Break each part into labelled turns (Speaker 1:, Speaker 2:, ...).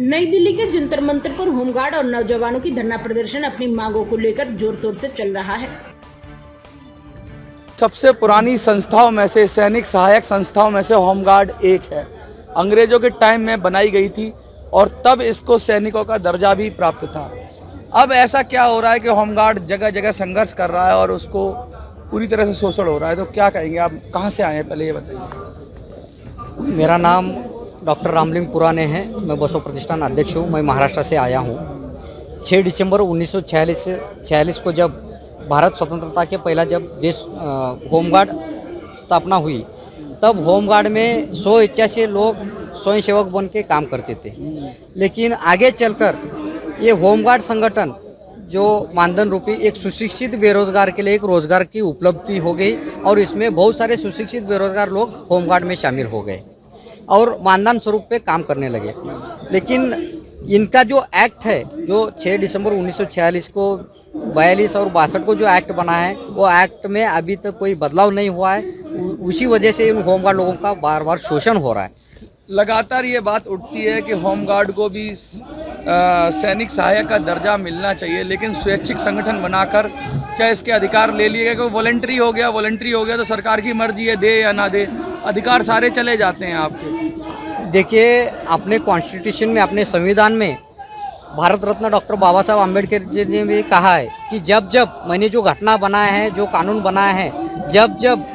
Speaker 1: नई दिल्ली के जंतर मंतर पर होमगार्ड और नौजवानों की धरना प्रदर्शन अपनी मांगों को लेकर जोर शोर से चल रहा है।
Speaker 2: सबसे पुरानी संस्थाओं में से, सैनिक सहायक संस्थाओं में से होमगार्ड एक है। अंग्रेजों के टाइम में बनाई गई थी और तब इसको सैनिकों का दर्जा भी प्राप्त था। अब ऐसा क्या हो रहा है कि होमगार्ड जगह जगह संघर्ष कर रहा है और उसको पूरी तरह से शोषण हो रहा है। तो क्या कहेंगे आप, कहाँ से आए हैं, पहले ये बताइए।
Speaker 3: मेरा नाम डॉक्टर रामलिंग पुराने हैं। मैं बसव प्रतिष्ठान अध्यक्ष हूँ। मैं महाराष्ट्र से आया हूँ। 6 दिसंबर 1946 को जब भारत स्वतंत्रता के पहला जब देश होमगार्ड स्थापना हुई, तब होमगार्ड में 181 लोग स्वयंसेवक बन के काम करते थे। लेकिन आगे चलकर ये होमगार्ड संगठन जो मानधन रूपी एक सुशिक्षित बेरोजगार के लिए एक रोजगार की उपलब्धि हो गई और इसमें बहुत सारे सुशिक्षित बेरोजगार लोग होमगार्ड में शामिल हो गए और मानधन स्वरूप पे काम करने लगे। लेकिन इनका जो एक्ट है, जो 6 दिसंबर 1946 को 42 और 62 को जो एक्ट बना है, वो एक्ट में अभी तक कोई बदलाव नहीं हुआ है। उसी वजह से इन होमगार्ड लोगों का बार बार शोषण हो रहा है।
Speaker 2: लगातार ये बात उठती है कि होमगार्ड को भी सैनिक सहायक का दर्जा मिलना चाहिए, लेकिन स्वैच्छिक संगठन बनाकर क्या इसके अधिकार ले लिए गए? कि वॉलंटरी हो गया तो सरकार की मर्जी है, दे या ना दे, अधिकार सारे चले जाते हैं आपके।
Speaker 3: देखिए, अपने कॉन्स्टिट्यूशन में, अपने संविधान में भारत रत्न डॉक्टर बाबा साहब आम्बेडकर जी ने भी कहा है कि जब जब मैंने जो घटना बनाया है, जो कानून बनाया है, जब जब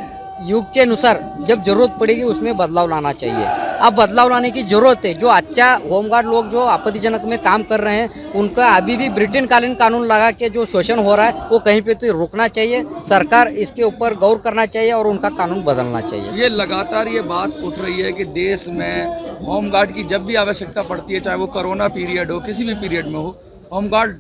Speaker 3: युग के अनुसार जब जरूरत पड़ेगी उसमें बदलाव लाना चाहिए। अब बदलाव लाने की जरूरत है। जो अच्छा होमगार्ड लोग जो आपत्तिजनक में काम कर रहे हैं, उनका अभी भी ब्रिटेन कालीन कानून लगा के जो शोषण हो रहा है वो कहीं पे तो रुकना चाहिए। सरकार इसके ऊपर गौर करना चाहिए और उनका कानून बदलना चाहिए।
Speaker 2: ये लगातार ये बात उठ रही है कि देश में होमगार्ड की जब भी आवश्यकता पड़ती है, चाहे वो कोरोना पीरियड हो, किसी भी पीरियड में हो, होमगार्ड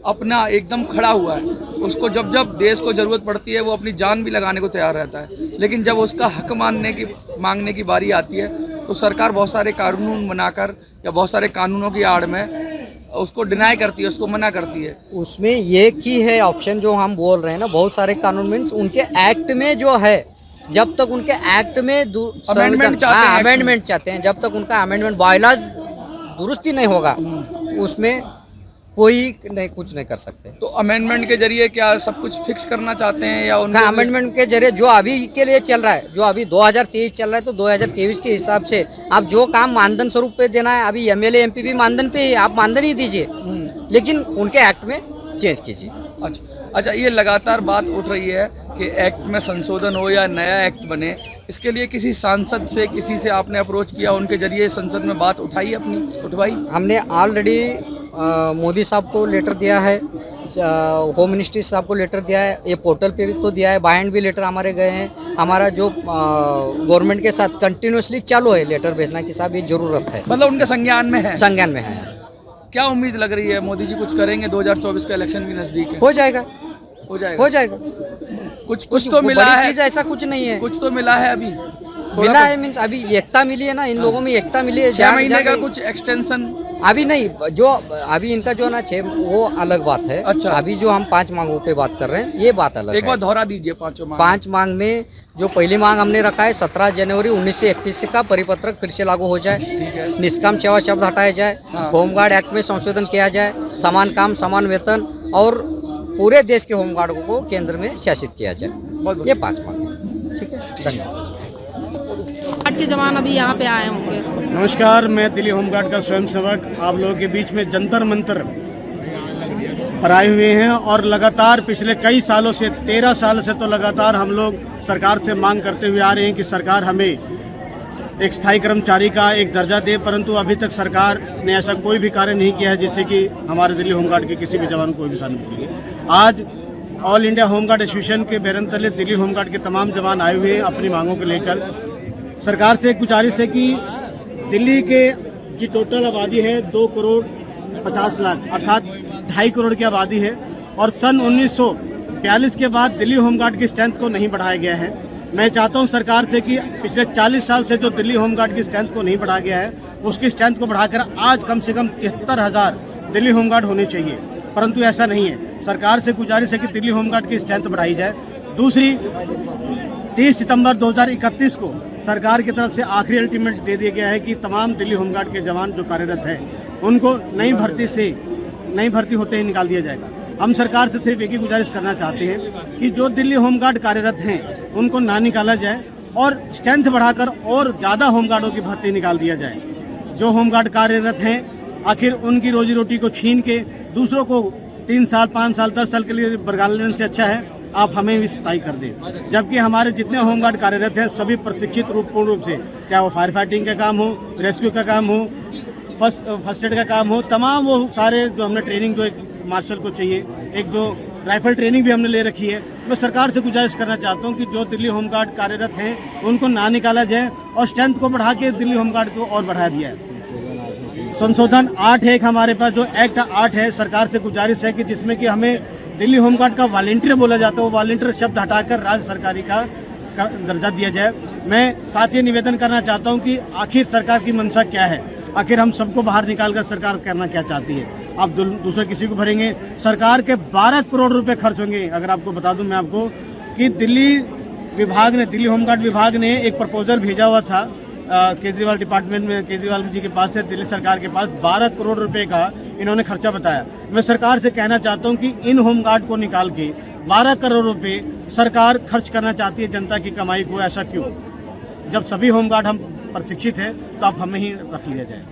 Speaker 2: अपना एकदम खड़ा हुआ है। उसको जब जब देश को ज़रूरत पड़ती है वो अपनी जान भी लगाने को तैयार रहता है। लेकिन जब उसका हक मांगने की बारी आती है तो सरकार बहुत सारे कानून बनाकर या बहुत सारे कानूनों की आड़ में उसको डिनाई करती है, उसको मना करती है।
Speaker 3: उसमें ये की है ऑप्शन जो हम बोल रहे हैं ना, बहुत सारे कानून मीन्स उनके एक्ट में जो है, जब तक उनके एक्ट में अमेंडमेंट चाहते हैं, जब तक उनका अमेंडमेंट बायलॉज दुरुस्ती नहीं होगा उसमें कोई नहीं, कुछ नहीं कर सकते।
Speaker 2: तो अमेंडमेंट के जरिए क्या सब कुछ फिक्स करना चाहते हैं या उनका
Speaker 3: अमेंडमेंट के जरिए जो अभी के लिए चल रहा है, जो अभी 2023 चल रहा है, तो 2023 के हिसाब से आप जो काम मानधन स्वरूप पे देना है, अभी एमएलए एमपी भी मानधन पे ही, आप मानधन ही दीजिए, लेकिन उनके एक्ट में चेंज कीजिए।
Speaker 2: अच्छा, ये लगातार बात उठ रही है कि एक्ट में संशोधन हो या नया एक्ट बने, इसके लिए किसी सांसद से, किसी से आपने अप्रोच किया, उनके जरिए संसद में बात उठाई?
Speaker 3: हमने ऑलरेडी मोदी साहब को लेटर दिया है, होम मिनिस्ट्री साहब को लेटर दिया है, ये पोर्टल पे भी तो दिया है, बाइंड भी लेटर हमारे गए हैं। हमारा जो गवर्नमेंट के साथ कंटिन्यूसली चालू है लेटर भेजना की, साहब ये जरूरत है,
Speaker 2: मतलब उनके संज्ञान में है।
Speaker 3: क्या
Speaker 2: उम्मीद लग रही है, मोदी जी कुछ करेंगे? 2024 का इलेक्शन भी नजदीक है।
Speaker 3: हो जाएगा।
Speaker 2: कुछ तो मिला है,
Speaker 3: चीज ऐसा कुछ नहीं है,
Speaker 2: कुछ तो मिला है। अभी
Speaker 3: मिला है मीन्स अभी एकता मिली है ना, इन लोगों में एकता मिली है।
Speaker 2: 6 महीने का कुछ एक्सटेंशन
Speaker 3: अभी नहीं, जो अभी इनका जो ना 6 वो अलग बात है।
Speaker 2: अच्छा,
Speaker 3: अभी जो हम 5 मांगों पे बात कर रहे हैं ये बात अलग है।
Speaker 2: एक बार दोहरा दीजिए।
Speaker 3: 5 मांग में जो पहली मांग हमने रखा है 17 जनवरी 1931 का परिपत्रक फिर से लागू हो जाए, निष्काम सेवा शब्द हटाया जाए, होमगार्ड एक्ट में संशोधन किया जाए, समान काम समान वेतन और पूरे देश के होमगार्ड को केंद्र में शासित किया जाए। ये 5 मांग है। ठीक है, धन्यवाद।
Speaker 4: के जवान अभी यहाँ पे आए होंगे।
Speaker 5: नमस्कार, मैं दिल्ली होमगार्ड का स्वयंसेवक आप लोगों के बीच में जंतर मंतर पर आए हुए हैं और लगातार पिछले कई सालों से, 13 साल से तो लगातार हम लोग सरकार से मांग करते हुए आ रहे हैं कि सरकार हमें एक स्थायी कर्मचारी का एक दर्जा दे, परंतु अभी तक सरकार ने ऐसा कोई भी कार्य नहीं किया है जिससे कि हमारे दिल्ली होमगार्ड के किसी भी जवान को भी शामिल किए। आज ऑल इंडिया होमगार्ड एसोसिएशन के बैनर तले दिल्ली होमगार्ड के तमाम जवान आए हुए हैं अपनी मांगों को लेकर। सरकार से एक गुजारिश है कि दिल्ली के की टोटल आबादी है 2 करोड़ 50 लाख, अर्थात 2.5 करोड़ की आबादी है और सन 1942 के बाद दिल्ली होमगार्ड की स्ट्रेंथ को नहीं बढ़ाया गया है। मैं चाहता हूं सरकार से कि पिछले 40 साल से जो दिल्ली होमगार्ड की स्ट्रेंथ को नहीं बढ़ाया गया है, उसकी स्ट्रेंथ को बढ़ाकर आज कम से कम 73,000 दिल्ली होमगार्ड होने चाहिए, परंतु ऐसा नहीं है। सरकार से गुजारिश है कि दिल्ली होमगार्ड की स्ट्रेंथ बढ़ाई जाए। दूसरी, 30 सितंबर 2031 को सरकार की तरफ से आखिरी अल्टीमेट दे दिया गया है कि तमाम दिल्ली होमगार्ड के जवान जो कार्यरत हैं उनको नई भर्ती होते ही निकाल दिया जाएगा। हम सरकार से सिर्फ एक ही गुजारिश करना चाहते हैं कि जो दिल्ली होमगार्ड कार्यरत हैं उनको ना निकाला जाए और स्ट्रेंथ बढ़ाकर और ज़्यादा होमगार्डों की भर्ती निकाल दिया जाए। जो होमगार्ड कार्यरत हैं आखिर उनकी रोजी रोटी को छीन के दूसरों को 3 साल 5 साल 10 साल के लिए बरगालने से अच्छा है आप हमें भी स्थायी कर दें। जबकि हमारे जितने होमगार्ड कार्यरत हैं सभी प्रशिक्षित पूर्ण रूप से, चाहे वो फायर फाइटिंग का काम हो, रेस्क्यू का काम हो, फर्स्ट एड का काम हो, तमाम वो सारे जो हमने ट्रेनिंग जो एक मार्शल को चाहिए, एक जो राइफल ट्रेनिंग भी हमने ले रखी है। मैं सरकार से गुजारिश करना चाहता हूं कि जो दिल्ली होमगार्ड कार्यरत हैं उनको ना निकाला जाए और स्ट्रेंथ को बढ़ा के दिल्ली होमगार्ड को और बढ़ा दिया है। संशोधन 8 है एक हमारे पास, जो एक्ट 8 है, सरकार से गुजारिश है कि जिसमें कि हमें दिल्ली होमगार्ड का वॉलंटियर बोला जाता है, वो वॉलंटियर शब्द हटाकर राज्य सरकारी का दर्जा दिया जाए। मैं साथ ही निवेदन करना चाहता हूं कि आखिर सरकार की मंशा क्या है, आखिर हम सबको बाहर निकालकर सरकार करना क्या चाहती है। आप दूसरे किसी को भरेंगे, सरकार के 12 करोड़ रुपए खर्च होंगे। अगर आपको बता दूं मैं आपको कि दिल्ली होमगार्ड विभाग ने एक प्रपोजल भेजा हुआ था केजरीवाल डिपार्टमेंट में, केजरीवाल जी के पास से दिल्ली सरकार के पास 12 करोड़ रुपए का इन्होंने खर्चा बताया। मैं सरकार से कहना चाहता हूं कि इन होमगार्ड को निकाल के 12 करोड़ रुपए सरकार खर्च करना चाहती है जनता की कमाई को। ऐसा क्यों? जब सभी होमगार्ड हम प्रशिक्षित है तो आप हमें ही रख लिया जाए।